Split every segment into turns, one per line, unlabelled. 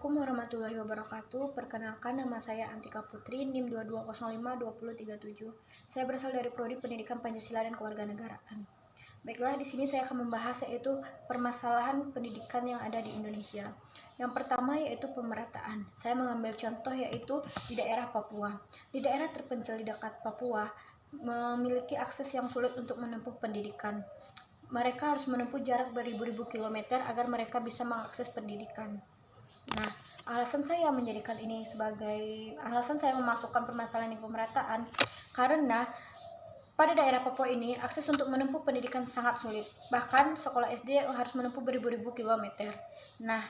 Assalamualaikum warahmatullahi wabarakatuh. Perkenalkan, nama saya Antika Putri, NIM 22052037. Saya berasal dari Prodi Pendidikan Pancasila dan Kewarganegaraan. Baiklah, di sini saya akan membahas yaitu permasalahan pendidikan yang ada di Indonesia. Yang pertama yaitu pemerataan. Saya mengambil contoh yaitu di daerah Papua. Di daerah terpencil di dekat Papua memiliki akses yang sulit untuk menempuh pendidikan. Mereka harus menempuh jarak beribu-ribu kilometer agar mereka bisa mengakses pendidikan. Nah, alasan saya memasukkan permasalahan di pemerataan karena pada daerah Papua ini akses untuk menempuh pendidikan sangat sulit. Bahkan sekolah SD harus menempuh beribu-ribu kilometer. Nah,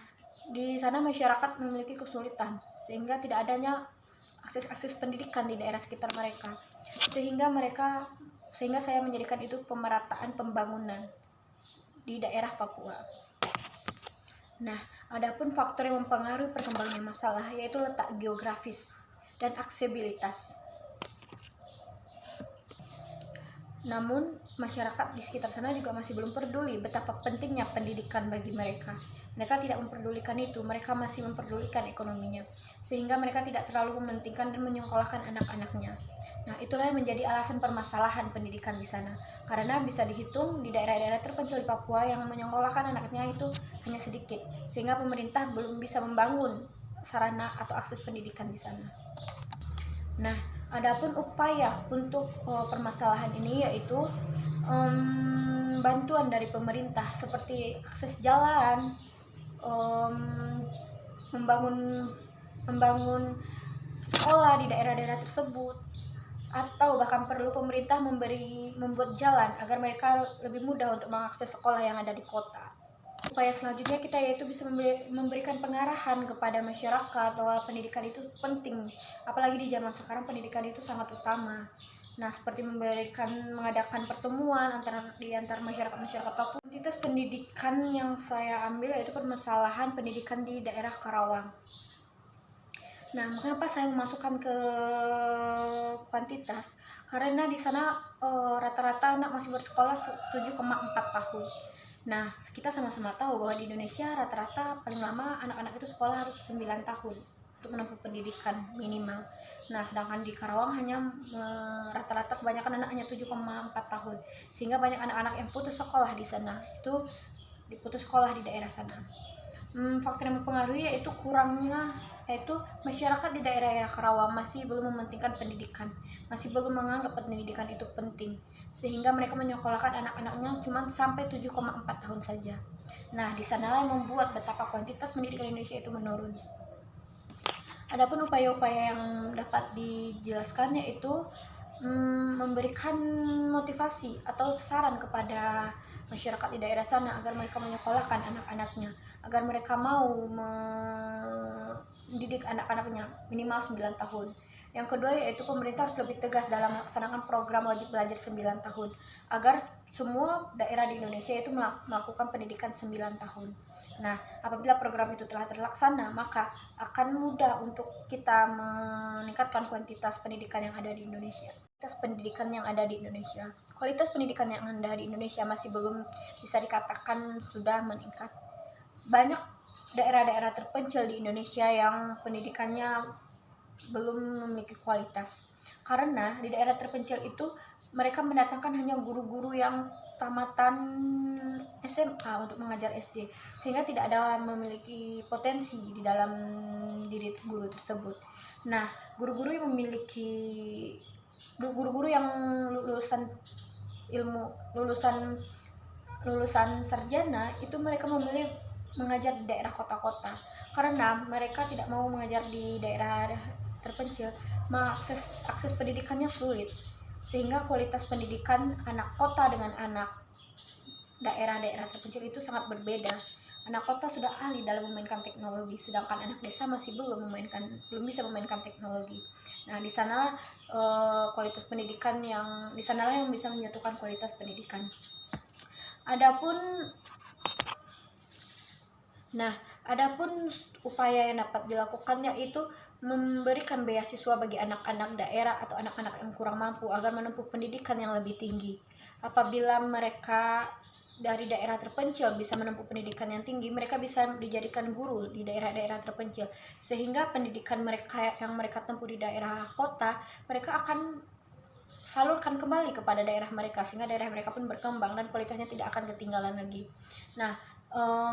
di sana masyarakat memiliki kesulitan sehingga tidak adanya akses pendidikan di daerah sekitar mereka. Sehingga saya menjadikan itu pemerataan pembangunan di daerah Papua. Nah, adapun faktor yang mempengaruhi perkembangan masalah yaitu letak geografis dan aksesibilitas. Namun, masyarakat di sekitar sana juga masih belum peduli betapa pentingnya pendidikan bagi mereka. Mereka tidak memperdulikan itu, mereka masih memperdulikan ekonominya, sehingga mereka tidak terlalu mementingkan dan menyekolahkan anak-anaknya. Nah, itulah yang menjadi alasan permasalahan pendidikan di sana. Karena bisa dihitung di daerah-daerah terpencil di Papua yang menyekolahkan anaknya itu hanya sedikit, sehingga pemerintah belum bisa membangun sarana atau akses pendidikan di sana. Nah, adapun upaya untuk permasalahan ini yaitu bantuan dari pemerintah seperti akses jalan, membangun sekolah di daerah-daerah tersebut, atau bahkan perlu pemerintah membuat jalan agar mereka lebih mudah untuk mengakses sekolah yang ada di kota. Upaya selanjutnya kita yaitu bisa memberikan pengarahan kepada masyarakat bahwa pendidikan itu penting, apalagi di zaman sekarang pendidikan itu sangat utama. Nah, seperti mengadakan pertemuan antara masyarakat Papua. Kuantitas pendidikan yang saya ambil yaitu permasalahan pendidikan di daerah Karawang. Nah, mengapa saya memasukkan ke kuantitas? Karena di sana rata-rata anak masih bersekolah 7,4 tahun. Nah, kita sama-sama tahu bahwa di Indonesia rata-rata paling lama anak-anak itu sekolah harus 9 tahun untuk menempuh pendidikan minimal. Nah, sedangkan di Karawang hanya rata-rata kebanyakan anak hanya 7,4 tahun. Sehingga banyak anak-anak yang putus sekolah di sana. Itu diputus sekolah di daerah sana. Faktor yang mempengaruhi yaitu masyarakat di daerah-daerah Karawang masih belum mementingkan pendidikan, masih belum menganggap pendidikan itu penting, sehingga mereka menyekolahkan anak-anaknya cuma sampai 7,4 tahun saja. Nah, di sanalah yang membuat betapa kuantitas pendidikan Indonesia itu menurun. Adapun upaya-upaya yang dapat dijelaskan yaitu memberikan motivasi atau saran kepada masyarakat di daerah sana agar mereka menyekolahkan anak-anaknya, agar mereka mau mendidik anak-anaknya minimal 9 tahun. Yang kedua yaitu pemerintah harus lebih tegas dalam melaksanakan program wajib belajar 9 tahun agar semua daerah di Indonesia itu melakukan pendidikan 9 tahun. Nah, apabila program itu telah terlaksana, maka akan mudah untuk kita meningkatkan kuantitas pendidikan yang ada di Indonesia. Kualitas pendidikan yang ada di Indonesia masih belum bisa dikatakan sudah meningkat. Banyak daerah-daerah terpencil di Indonesia yang pendidikannya belum memiliki kualitas. Karena di daerah terpencil itu mereka mendatangkan hanya guru-guru yang tamatan SMA untuk mengajar SD, sehingga tidak ada memiliki potensi di dalam diri guru tersebut. Nah, guru-guru yang lulusan sarjana itu mereka memilih mengajar di daerah kota-kota karena mereka tidak mau mengajar di daerah terpencil. Akses pendidikannya sulit, sehingga kualitas pendidikan anak kota dengan anak daerah-daerah terpencil itu sangat berbeda. Anak kota sudah ahli dalam memainkan teknologi, sedangkan anak desa masih belum bisa memainkan teknologi. Nah, di sanalah kualitas pendidikan yang bisa menyatukan kualitas Adapun upaya yang dapat dilakukannya itu memberikan beasiswa bagi anak-anak daerah atau anak-anak yang kurang mampu agar menempuh pendidikan yang lebih tinggi. Apabila mereka dari daerah terpencil bisa menempuh pendidikan yang tinggi, mereka bisa dijadikan guru di daerah-daerah terpencil, sehingga pendidikan mereka yang mereka tempuh di daerah kota, mereka akan salurkan kembali kepada daerah mereka, sehingga daerah mereka pun berkembang dan kualitasnya tidak akan ketinggalan lagi. Nah,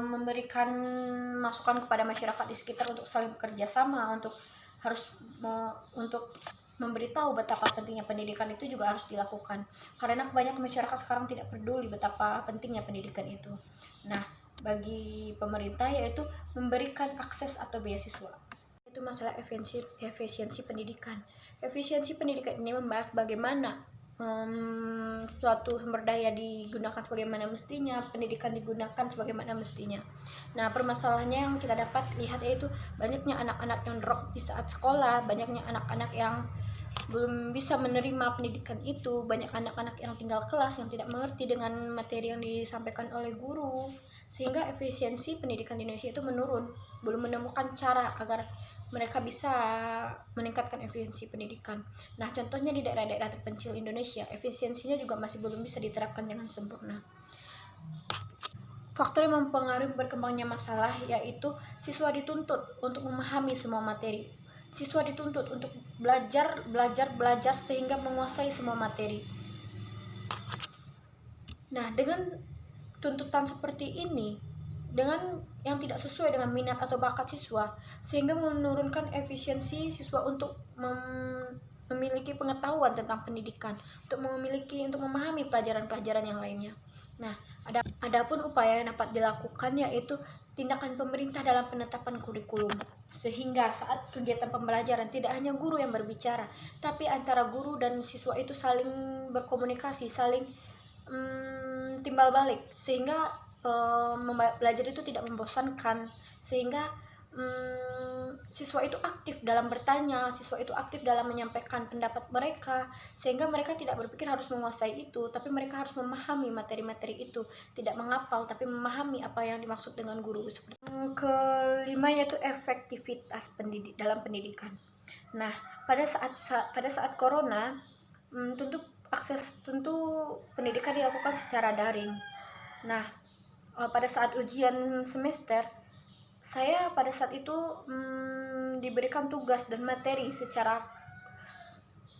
memberikan masukan kepada masyarakat di sekitar untuk saling bekerja sama, untuk memberitahu betapa pentingnya pendidikan itu juga harus dilakukan, karena kebanyakan masyarakat sekarang tidak peduli betapa pentingnya pendidikan itu. Nah, bagi pemerintah yaitu memberikan akses atau beasiswa. Itu masalah efisiensi pendidikan. Efisiensi pendidikan ini membahas bagaimana suatu sumber daya digunakan sebagaimana mestinya, pendidikan digunakan sebagaimana mestinya. Nah, permasalahannya yang kita dapat lihat yaitu banyaknya anak-anak yang drop di saat sekolah, banyaknya anak-anak yang belum bisa menerima pendidikan itu, banyak anak-anak yang tinggal kelas yang tidak mengerti dengan materi yang disampaikan oleh guru, sehingga efisiensi pendidikan di Indonesia itu menurun, belum menemukan cara agar mereka bisa meningkatkan efisiensi pendidikan. Nah, contohnya di daerah-daerah terpencil Indonesia, efisiensinya juga masih belum bisa diterapkan dengan sempurna. Faktor yang mempengaruhi berkembangnya masalah yaitu siswa dituntut untuk memahami semua materi. Siswa dituntut untuk belajar sehingga menguasai semua materi. Nah, dengan tuntutan seperti ini, dengan yang tidak sesuai dengan minat atau bakat siswa, sehingga menurunkan efisiensi siswa untuk memiliki pengetahuan tentang pendidikan, untuk memahami pelajaran-pelajaran yang lainnya. Nah, adapun upaya yang dapat dilakukan yaitu tindakan pemerintah dalam penetapan kurikulum, sehingga saat kegiatan pembelajaran tidak hanya guru yang berbicara, tapi antara guru dan siswa itu saling berkomunikasi, saling timbal balik, sehingga belajar itu tidak membosankan, sehingga siswa itu aktif dalam bertanya, siswa itu aktif dalam menyampaikan pendapat mereka, sehingga mereka tidak berpikir harus menguasai itu, tapi mereka harus memahami materi-materi itu, tidak menghafal tapi memahami apa yang dimaksud dengan guru. Seperti kelima yaitu efektivitas dalam pendidikan. Nah, pada saat corona, tentu pendidikan dilakukan secara daring. Nah, pada saat ujian semester, saya pada saat itu diberikan tugas dan materi secara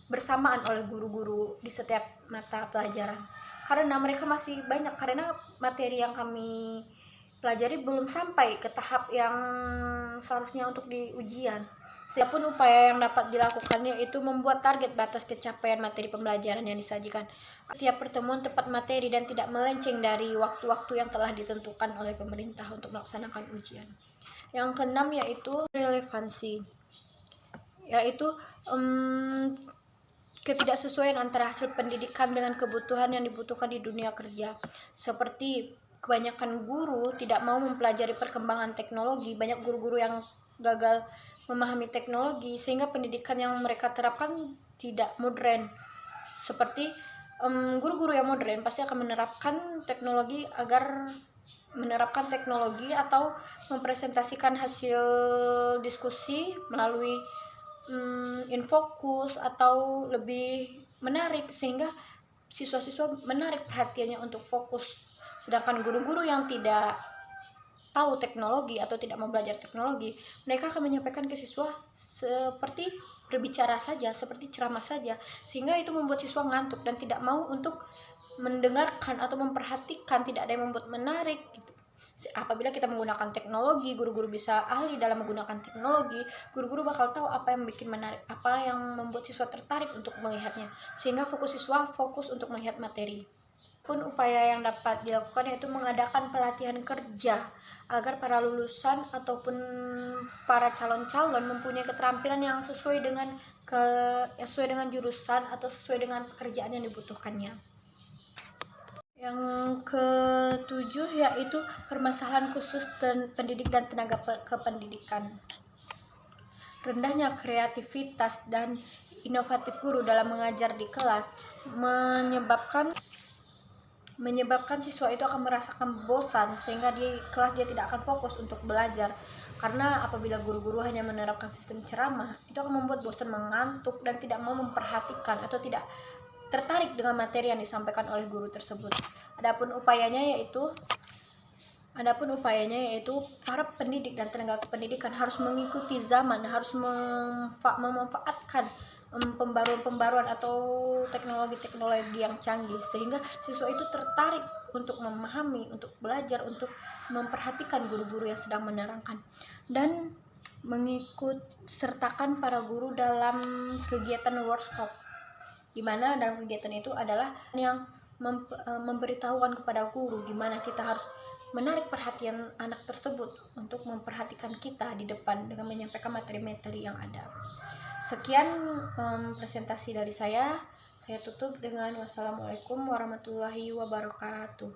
bersamaan oleh guru-guru di setiap mata pelajaran, karena mereka masih banyak, karena materi yang kami pelajari belum sampai ke tahap yang seharusnya untuk di ujian. Siapapun upaya yang dapat dilakukan yaitu membuat target batas kecapaian materi pembelajaran yang disajikan. Setiap pertemuan tepat materi dan tidak melenceng dari waktu-waktu yang telah ditentukan oleh pemerintah untuk melaksanakan ujian. Yang keenam yaitu relevansi, yaitu ketidaksesuaian antara hasil pendidikan dengan kebutuhan yang dibutuhkan di dunia kerja. Seperti kebanyakan guru tidak mau mempelajari perkembangan teknologi, banyak guru-guru yang gagal memahami teknologi, sehingga pendidikan yang mereka terapkan tidak modern. Seperti guru-guru yang modern pasti akan menerapkan teknologi atau mempresentasikan hasil diskusi melalui infokus atau lebih menarik, sehingga siswa-siswa menarik perhatiannya untuk fokus. Sedangkan guru-guru yang tidak tahu teknologi atau tidak mau belajar teknologi, mereka akan menyampaikan ke siswa seperti berbicara saja, seperti ceramah saja, sehingga itu membuat siswa ngantuk dan tidak mau untuk mendengarkan atau memperhatikan, tidak ada yang membuat menarik gitu. Apabila kita menggunakan teknologi, guru-guru bisa ahli dalam menggunakan teknologi, guru-guru bakal tahu apa yang bikin menarik, apa yang membuat siswa tertarik untuk melihatnya, sehingga siswa fokus untuk melihat materi. Pun upaya yang dapat dilakukan yaitu mengadakan pelatihan kerja agar para lulusan ataupun para calon-calon mempunyai keterampilan yang sesuai dengan jurusan atau sesuai dengan pekerjaan yang dibutuhkannya. Yang ketujuh yaitu permasalahan khusus pendidik dan tenaga kependidikan. Rendahnya kreativitas dan inovatif guru dalam mengajar di kelas menyebabkan menyebabkan siswa itu akan merasakan bosan sehingga di kelas dia tidak akan fokus untuk belajar. Karena apabila guru-guru hanya menerapkan sistem ceramah, itu akan membuat bosan, mengantuk, dan tidak mau memperhatikan atau tidak tertarik dengan materi yang disampaikan oleh guru tersebut. Adapun upayanya yaitu para pendidik dan tenaga kependidikan harus mengikuti zaman, harus memanfaatkan pembaruan-pembaruan atau teknologi-teknologi yang canggih sehingga siswa itu tertarik untuk memahami, untuk belajar, untuk memperhatikan guru-guru yang sedang menerangkan, dan mengikut sertakan para guru dalam kegiatan workshop, di mana dalam kegiatan itu adalah yang memberitahukan kepada guru gimana kita harus menarik perhatian anak tersebut untuk memperhatikan kita di depan dengan menyampaikan materi-materi yang ada. Sekian presentasi dari saya tutup dengan wassalamualaikum warahmatullahi wabarakatuh.